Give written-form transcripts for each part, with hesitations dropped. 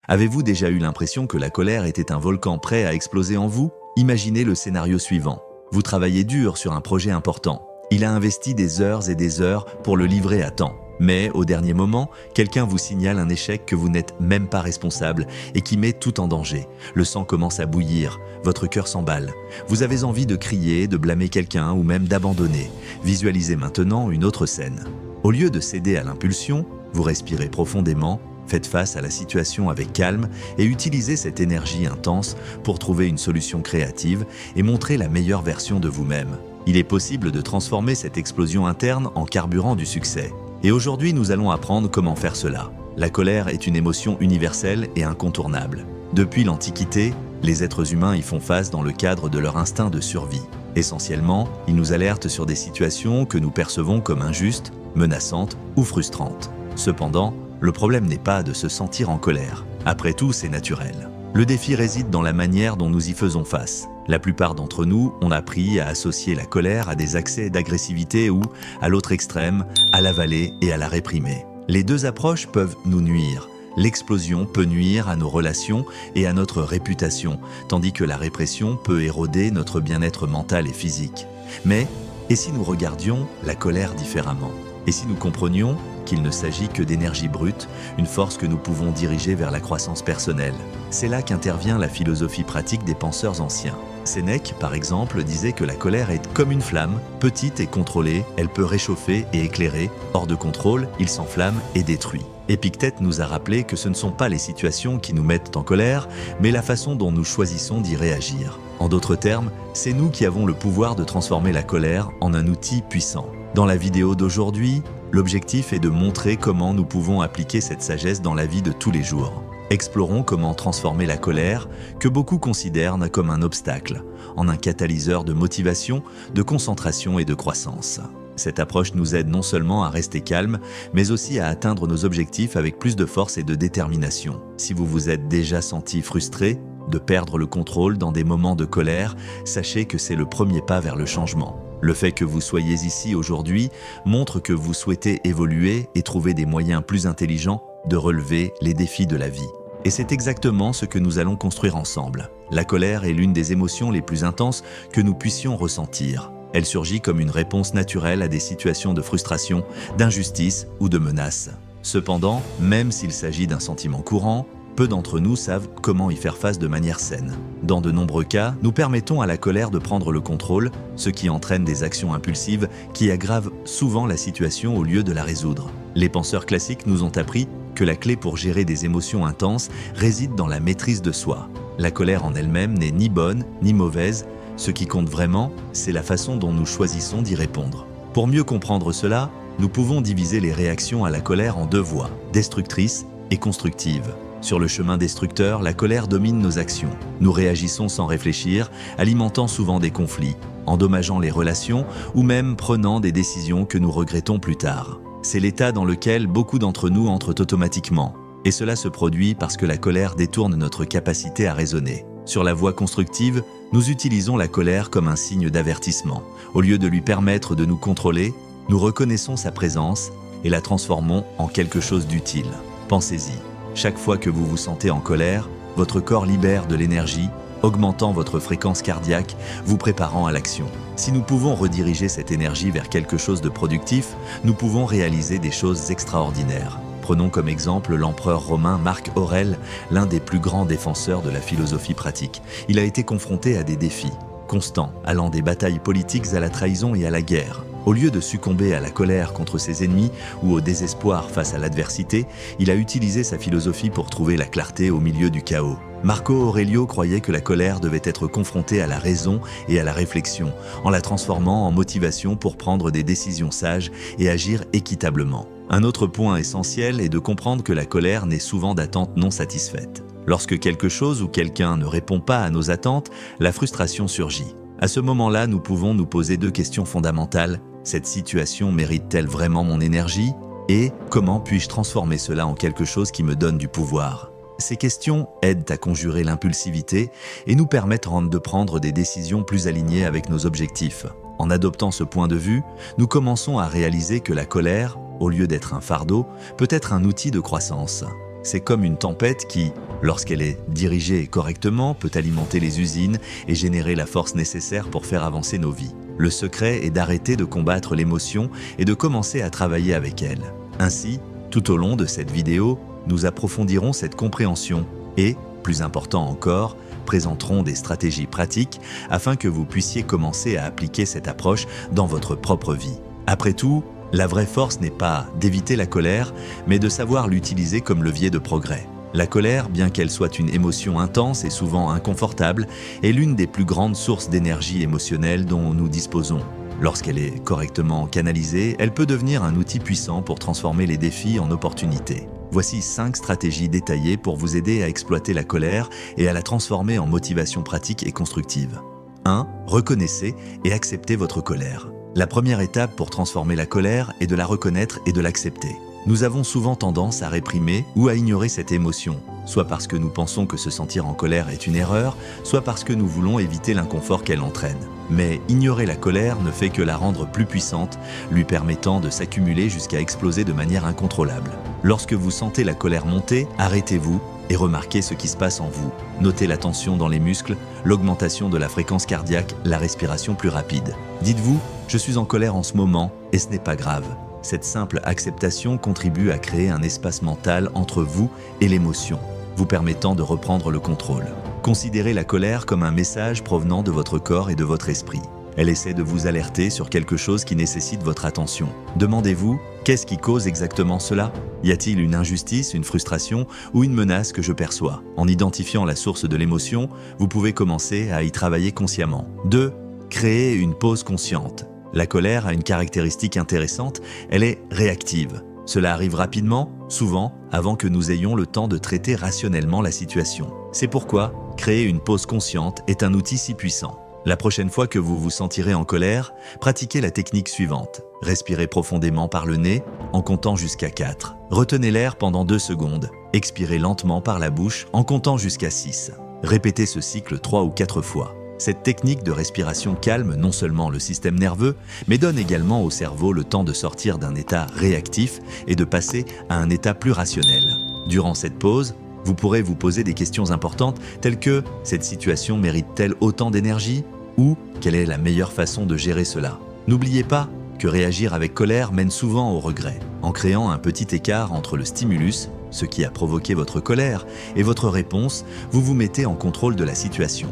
Avez-vous déjà eu l'impression que la colère était un volcan prêt à exploser en vous? Imaginez le scénario suivant. Vous travaillez dur sur un projet important. Il a investi des heures et des heures pour le livrer à temps. Mais au dernier moment, quelqu'un vous signale un échec que vous n'êtes même pas responsable et qui met tout en danger. Le sang commence à bouillir, votre cœur s'emballe. Vous avez envie de crier, de blâmer quelqu'un ou même d'abandonner. Visualisez maintenant une autre scène. Au lieu de céder à l'impulsion, vous respirez profondément, faites face à la situation avec calme et utilisez cette énergie intense pour trouver une solution créative et montrer la meilleure version de vous-même. Il est possible de transformer cette explosion interne en carburant du succès. Et aujourd'hui, nous allons apprendre comment faire cela. La colère est une émotion universelle et incontournable. Depuis l'Antiquité, les êtres humains y font face dans le cadre de leur instinct de survie. Essentiellement, ils nous alertent sur des situations que nous percevons comme injustes, menaçantes ou frustrantes. Cependant, le problème n'est pas de se sentir en colère. Après tout, c'est naturel. Le défi réside dans la manière dont nous y faisons face. La plupart d'entre nous ont appris à associer la colère à des accès d'agressivité ou, à l'autre extrême, à l'avaler et à la réprimer. Les deux approches peuvent nous nuire. L'explosion peut nuire à nos relations et à notre réputation, tandis que la répression peut éroder notre bien-être mental et physique. Mais, et si nous regardions la colère différemment? Et si nous comprenions qu'il ne s'agit que d'énergie brute, une force que nous pouvons diriger vers la croissance personnelle? C'est là qu'intervient la philosophie pratique des penseurs anciens. Sénèque, par exemple, disait que la colère est comme une flamme, petite et contrôlée, elle peut réchauffer et éclairer, hors de contrôle, il s'enflamme et détruit. Épictète nous a rappelé que ce ne sont pas les situations qui nous mettent en colère, mais la façon dont nous choisissons d'y réagir. En d'autres termes, c'est nous qui avons le pouvoir de transformer la colère en un outil puissant. Dans la vidéo d'aujourd'hui, l'objectif est de montrer comment nous pouvons appliquer cette sagesse dans la vie de tous les jours. Explorons comment transformer la colère, que beaucoup considèrent comme un obstacle, en un catalyseur de motivation, de concentration et de croissance. Cette approche nous aide non seulement à rester calme, mais aussi à atteindre nos objectifs avec plus de force et de détermination. Si vous vous êtes déjà senti frustré, de perdre le contrôle dans des moments de colère, sachez que c'est le premier pas vers le changement. Le fait que vous soyez ici aujourd'hui montre que vous souhaitez évoluer et trouver des moyens plus intelligents de relever les défis de la vie. Et c'est exactement ce que nous allons construire ensemble. La colère est l'une des émotions les plus intenses que nous puissions ressentir. Elle surgit comme une réponse naturelle à des situations de frustration, d'injustice ou de menace. Cependant, même s'il s'agit d'un sentiment courant, peu d'entre nous savent comment y faire face de manière saine. Dans de nombreux cas, nous permettons à la colère de prendre le contrôle, ce qui entraîne des actions impulsives qui aggravent souvent la situation au lieu de la résoudre. Les penseurs classiques nous ont appris que la clé pour gérer des émotions intenses réside dans la maîtrise de soi. La colère en elle-même n'est ni bonne ni mauvaise, ce qui compte vraiment, c'est la façon dont nous choisissons d'y répondre. Pour mieux comprendre cela, nous pouvons diviser les réactions à la colère en deux voies, destructrices et constructives. Sur le chemin destructeur, la colère domine nos actions. Nous réagissons sans réfléchir, alimentant souvent des conflits, endommageant les relations ou même prenant des décisions que nous regrettons plus tard. C'est l'état dans lequel beaucoup d'entre nous entrent automatiquement. Et cela se produit parce que la colère détourne notre capacité à raisonner. Sur la voie constructive, nous utilisons la colère comme un signe d'avertissement. Au lieu de lui permettre de nous contrôler, nous reconnaissons sa présence et la transformons en quelque chose d'utile. Pensez-y. Chaque fois que vous vous sentez en colère, votre corps libère de l'énergie, augmentant votre fréquence cardiaque, vous préparant à l'action. Si nous pouvons rediriger cette énergie vers quelque chose de productif, nous pouvons réaliser des choses extraordinaires. Prenons comme exemple l'empereur romain Marc Aurèle, l'un des plus grands défenseurs de la philosophie pratique. Il a été confronté à des défis constants, allant des batailles politiques à la trahison et à la guerre. Au lieu de succomber à la colère contre ses ennemis ou au désespoir face à l'adversité, il a utilisé sa philosophie pour trouver la clarté au milieu du chaos. Marco Aurelio croyait que la colère devait être confrontée à la raison et à la réflexion, en la transformant en motivation pour prendre des décisions sages et agir équitablement. Un autre point essentiel est de comprendre que la colère naît souvent d'attentes non satisfaites. Lorsque quelque chose ou quelqu'un ne répond pas à nos attentes, la frustration surgit. À ce moment-là, nous pouvons nous poser deux questions fondamentales. Cette situation mérite-t-elle vraiment mon énergie? Et comment puis-je transformer cela en quelque chose qui me donne du pouvoir? Ces questions aident à conjurer l'impulsivité et nous permettent de prendre des décisions plus alignées avec nos objectifs. En adoptant ce point de vue, nous commençons à réaliser que la colère, au lieu d'être un fardeau, peut être un outil de croissance. c'est comme une tempête qui, lorsqu'elle est dirigée correctement, peut alimenter les usines et générer la force nécessaire pour faire avancer nos vies. Le secret est d'arrêter de combattre l'émotion et de commencer à travailler avec elle. Ainsi, tout au long de cette vidéo, nous approfondirons cette compréhension et, plus important encore, présenterons des stratégies pratiques afin que vous puissiez commencer à appliquer cette approche dans votre propre vie. Après tout, la vraie force n'est pas d'éviter la colère, mais de savoir l'utiliser comme levier de progrès. La colère, bien qu'elle soit une émotion intense et souvent inconfortable, est l'une des plus grandes sources d'énergie émotionnelle dont nous disposons. Lorsqu'elle est correctement canalisée, elle peut devenir un outil puissant pour transformer les défis en opportunités. Voici 5 stratégies détaillées pour vous aider à exploiter la colère et à la transformer en motivation pratique et constructive. 1. Reconnaissez et acceptez votre colère. La première étape pour transformer la colère est de la reconnaître et de l'accepter. Nous avons souvent tendance à réprimer ou à ignorer cette émotion, soit parce que nous pensons que se sentir en colère est une erreur, soit parce que nous voulons éviter l'inconfort qu'elle entraîne. Mais ignorer la colère ne fait que la rendre plus puissante, lui permettant de s'accumuler jusqu'à exploser de manière incontrôlable. Lorsque vous sentez la colère monter, arrêtez-vous et remarquez ce qui se passe en vous. Notez la tension dans les muscles, l'augmentation de la fréquence cardiaque, la respiration plus rapide. Dites-vous, je suis en colère en ce moment et ce n'est pas grave. Cette simple acceptation contribue à créer un espace mental entre vous et l'émotion, vous permettant de reprendre le contrôle. Considérez la colère comme un message provenant de votre corps et de votre esprit. Elle essaie de vous alerter sur quelque chose qui nécessite votre attention. Demandez-vous, qu'est-ce qui cause exactement cela? Y a-t-il une injustice, une frustration ou une menace que je perçois? En identifiant la source de l'émotion, vous pouvez commencer à y travailler consciemment. 2. Créer une pause consciente. La colère a une caractéristique intéressante, elle est réactive. Cela arrive rapidement, souvent, avant que nous ayons le temps de traiter rationnellement la situation. C'est pourquoi créer une pause consciente est un outil si puissant. La prochaine fois que vous vous sentirez en colère, pratiquez la technique suivante. Respirez profondément par le nez en comptant jusqu'à 4. Retenez l'air pendant 2 secondes. Expirez lentement par la bouche en comptant jusqu'à 6. Répétez ce cycle 3 ou 4 fois. Cette technique de respiration calme non seulement le système nerveux, mais donne également au cerveau le temps de sortir d'un état réactif et de passer à un état plus rationnel. Durant cette pause, vous pourrez vous poser des questions importantes telles que « cette situation mérite-t-elle autant d'énergie ?» ou « quelle est la meilleure façon de gérer cela ?» N'oubliez pas que réagir avec colère mène souvent au regret. En créant un petit écart entre le stimulus, ce qui a provoqué votre colère, et votre réponse, vous vous mettez en contrôle de la situation.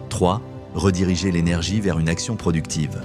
3. Rediriger l'énergie vers une action productive.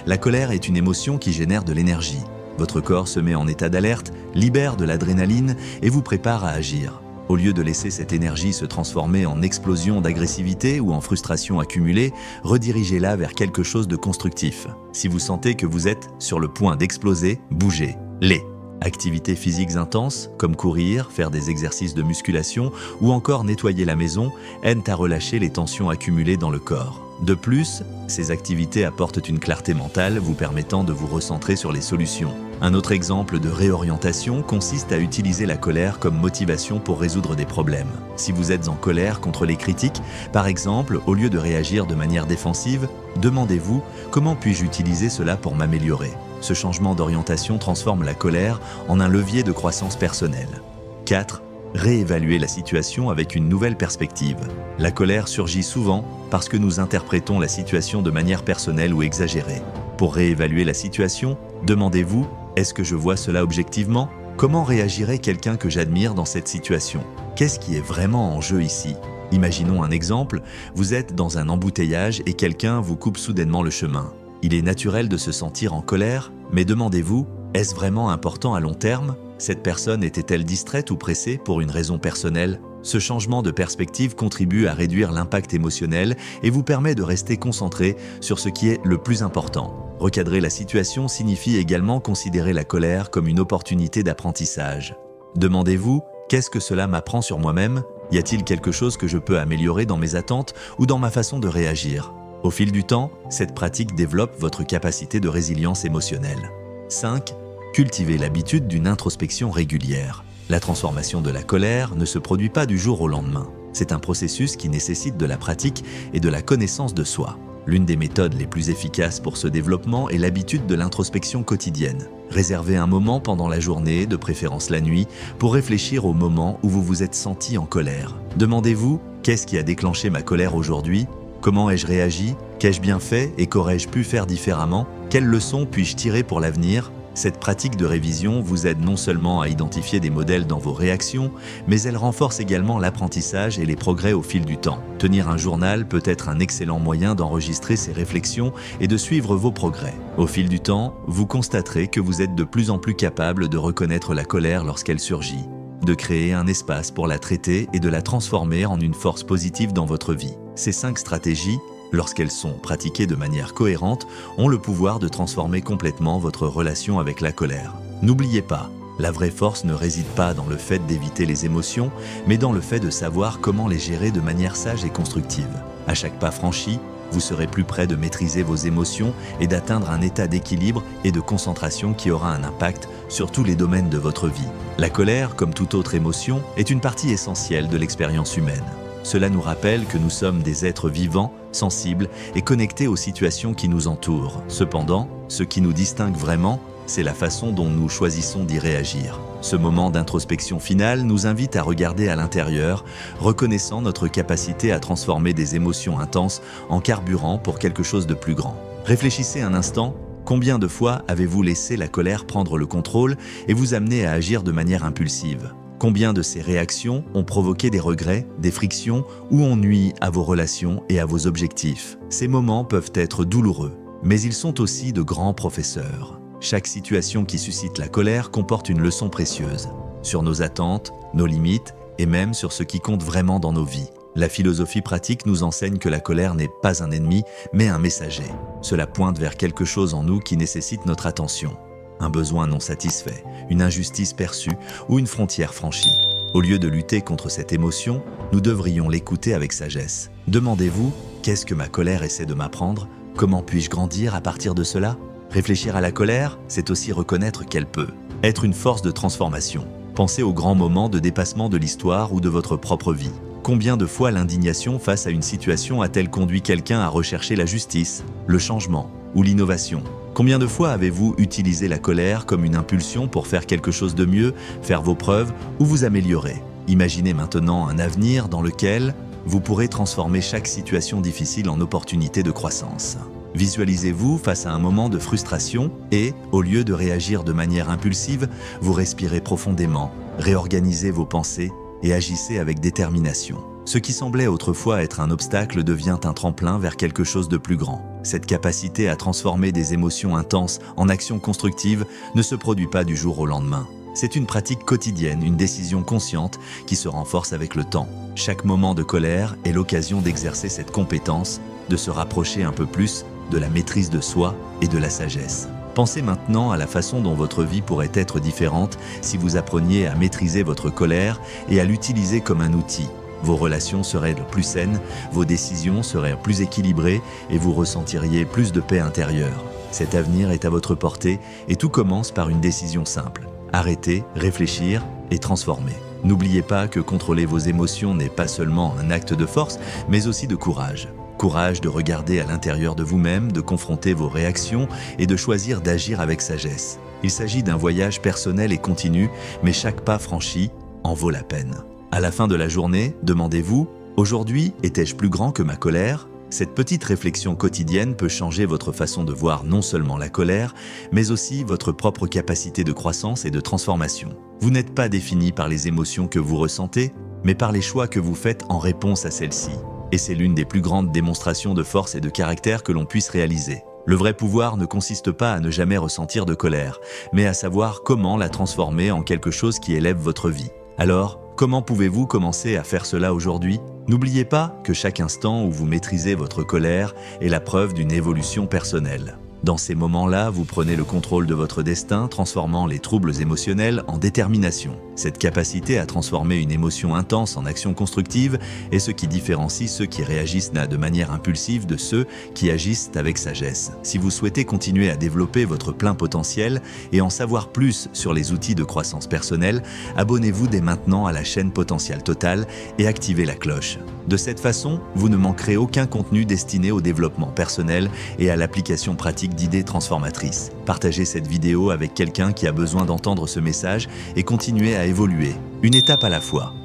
La colère est une émotion qui génère de l'énergie. Votre corps se met en état d'alerte, libère de l'adrénaline et vous prépare à agir. Au lieu de laisser cette énergie se transformer en explosion d'agressivité ou en frustration accumulée, redirigez-la vers quelque chose de constructif. Si vous sentez que vous êtes sur le point d'exploser, bougez. Les activités physiques intenses, comme courir, faire des exercices de musculation ou encore nettoyer la maison, aident à relâcher les tensions accumulées dans le corps. De plus, ces activités apportent une clarté mentale vous permettant de vous recentrer sur les solutions. Un autre exemple de réorientation consiste à utiliser la colère comme motivation pour résoudre des problèmes. Si vous êtes en colère contre les critiques, par exemple, au lieu de réagir de manière défensive, demandez-vous « Comment puis-je utiliser cela pour m'améliorer ?» Ce changement d'orientation transforme la colère en un levier de croissance personnelle. 4. Réévaluer la situation avec une nouvelle perspective. La colère surgit souvent parce que nous interprétons la situation de manière personnelle ou exagérée. Pour réévaluer la situation, demandez-vous « Est-ce que je vois cela objectivement ? Comment réagirait quelqu'un que j'admire dans cette situation ? Qu'est-ce qui est vraiment en jeu ici ? » Imaginons un exemple, vous êtes dans un embouteillage et quelqu'un vous coupe soudainement le chemin. Il est naturel de se sentir en colère, mais demandez-vous, est-ce vraiment important à long terme ? Cette personne était-elle distraite ou pressée pour une raison personnelle ? Ce changement de perspective contribue à réduire l'impact émotionnel et vous permet de rester concentré sur ce qui est le plus important. Recadrer la situation signifie également considérer la colère comme une opportunité d'apprentissage. Demandez-vous, qu'est-ce que cela m'apprend sur moi-même ? Y a-t-il quelque chose que je peux améliorer dans mes attentes ou dans ma façon de réagir ? Au fil du temps, cette pratique développe votre capacité de résilience émotionnelle. 5. Cultivez l'habitude d'une introspection régulière. La transformation de la colère ne se produit pas du jour au lendemain. C'est un processus qui nécessite de la pratique et de la connaissance de soi. L'une des méthodes les plus efficaces pour ce développement est l'habitude de l'introspection quotidienne. Réservez un moment pendant la journée, de préférence la nuit, pour réfléchir au moment où vous vous êtes senti en colère. Demandez-vous, qu'est-ce qui a déclenché ma colère aujourd'hui ? Comment ai-je réagi ? Qu'ai-je bien fait et qu'aurais-je pu faire différemment ? Quelles leçons puis-je tirer pour l'avenir ? Cette pratique de révision vous aide non seulement à identifier des modèles dans vos réactions, mais elle renforce également l'apprentissage et les progrès au fil du temps. Tenir un journal peut être un excellent moyen d'enregistrer ces réflexions et de suivre vos progrès. Au fil du temps, vous constaterez que vous êtes de plus en plus capable de reconnaître la colère lorsqu'elle surgit, de créer un espace pour la traiter et de la transformer en une force positive dans votre vie. Ces 5 stratégies, lorsqu'elles sont pratiquées de manière cohérente, ont le pouvoir de transformer complètement votre relation avec la colère. N'oubliez pas, la vraie force ne réside pas dans le fait d'éviter les émotions, mais dans le fait de savoir comment les gérer de manière sage et constructive. À chaque pas franchi, vous serez plus près de maîtriser vos émotions et d'atteindre un état d'équilibre et de concentration qui aura un impact sur tous les domaines de votre vie. La colère, comme toute autre émotion, est une partie essentielle de l'expérience humaine. Cela nous rappelle que nous sommes des êtres vivants, sensibles et connectés aux situations qui nous entourent. Cependant, ce qui nous distingue vraiment, c'est la façon dont nous choisissons d'y réagir. Ce moment d'introspection finale nous invite à regarder à l'intérieur, reconnaissant notre capacité à transformer des émotions intenses en carburant pour quelque chose de plus grand. Réfléchissez un instant, combien de fois avez-vous laissé la colère prendre le contrôle et vous amener à agir de manière impulsive ? Combien de ces réactions ont provoqué des regrets, des frictions ou ont nui à vos relations et à vos objectifs ? Ces moments peuvent être douloureux, mais ils sont aussi de grands professeurs. Chaque situation qui suscite la colère comporte une leçon précieuse sur nos attentes, nos limites et même sur ce qui compte vraiment dans nos vies. La philosophie pratique nous enseigne que la colère n'est pas un ennemi, mais un messager. Cela pointe vers quelque chose en nous qui nécessite notre attention. Un besoin non satisfait, une injustice perçue ou une frontière franchie. Au lieu de lutter contre cette émotion, nous devrions l'écouter avec sagesse. Demandez-vous, qu'est-ce que ma colère essaie de m'apprendre ? Comment puis-je grandir à partir de cela ? Réfléchir à la colère, c'est aussi reconnaître qu'elle peut être une force de transformation. Pensez aux grands moments de dépassement de l'histoire ou de votre propre vie. Combien de fois l'indignation face à une situation a-t-elle conduit quelqu'un à rechercher la justice, le changement ou l'innovation ? Combien de fois avez-vous utilisé la colère comme une impulsion pour faire quelque chose de mieux, faire vos preuves ou vous améliorer ? Imaginez maintenant un avenir dans lequel vous pourrez transformer chaque situation difficile en opportunité de croissance. Visualisez-vous face à un moment de frustration et, au lieu de réagir de manière impulsive, vous respirez profondément, réorganisez vos pensées et agissez avec détermination. Ce qui semblait autrefois être un obstacle devient un tremplin vers quelque chose de plus grand. Cette capacité à transformer des émotions intenses en actions constructives ne se produit pas du jour au lendemain. C'est une pratique quotidienne, une décision consciente qui se renforce avec le temps. Chaque moment de colère est l'occasion d'exercer cette compétence, de se rapprocher un peu plus de la maîtrise de soi et de la sagesse. Pensez maintenant à la façon dont votre vie pourrait être différente si vous appreniez à maîtriser votre colère et à l'utiliser comme un outil. Vos relations seraient plus saines, vos décisions seraient plus équilibrées et vous ressentiriez plus de paix intérieure. Cet avenir est à votre portée et tout commence par une décision simple. Arrêter, réfléchir et transformer. N'oubliez pas que contrôler vos émotions n'est pas seulement un acte de force, mais aussi de courage. Courage de regarder à l'intérieur de vous-même, de confronter vos réactions et de choisir d'agir avec sagesse. Il s'agit d'un voyage personnel et continu, mais chaque pas franchi en vaut la peine. À la fin de la journée, demandez-vous, aujourd'hui, étais-je plus grand que ma colère ? Cette petite réflexion quotidienne peut changer votre façon de voir non seulement la colère, mais aussi votre propre capacité de croissance et de transformation. Vous n'êtes pas défini par les émotions que vous ressentez, mais par les choix que vous faites en réponse à celles-ci. Et c'est l'une des plus grandes démonstrations de force et de caractère que l'on puisse réaliser. Le vrai pouvoir ne consiste pas à ne jamais ressentir de colère, mais à savoir comment la transformer en quelque chose qui élève votre vie. Alors, comment pouvez-vous commencer à faire cela aujourd'hui ? N'oubliez pas que chaque instant où vous maîtrisez votre colère est la preuve d'une évolution personnelle. Dans ces moments-là, vous prenez le contrôle de votre destin, transformant les troubles émotionnels en détermination. Cette capacité à transformer une émotion intense en action constructive est ce qui différencie ceux qui réagissent de manière impulsive de ceux qui agissent avec sagesse. Si vous souhaitez continuer à développer votre plein potentiel et en savoir plus sur les outils de croissance personnelle, abonnez-vous dès maintenant à la chaîne Potentiel Total et activez la cloche. De cette façon, vous ne manquerez aucun contenu destiné au développement personnel et à l'application pratique d'idées transformatrices. Partagez cette vidéo avec quelqu'un qui a besoin d'entendre ce message et continuez à évoluer, une étape à la fois.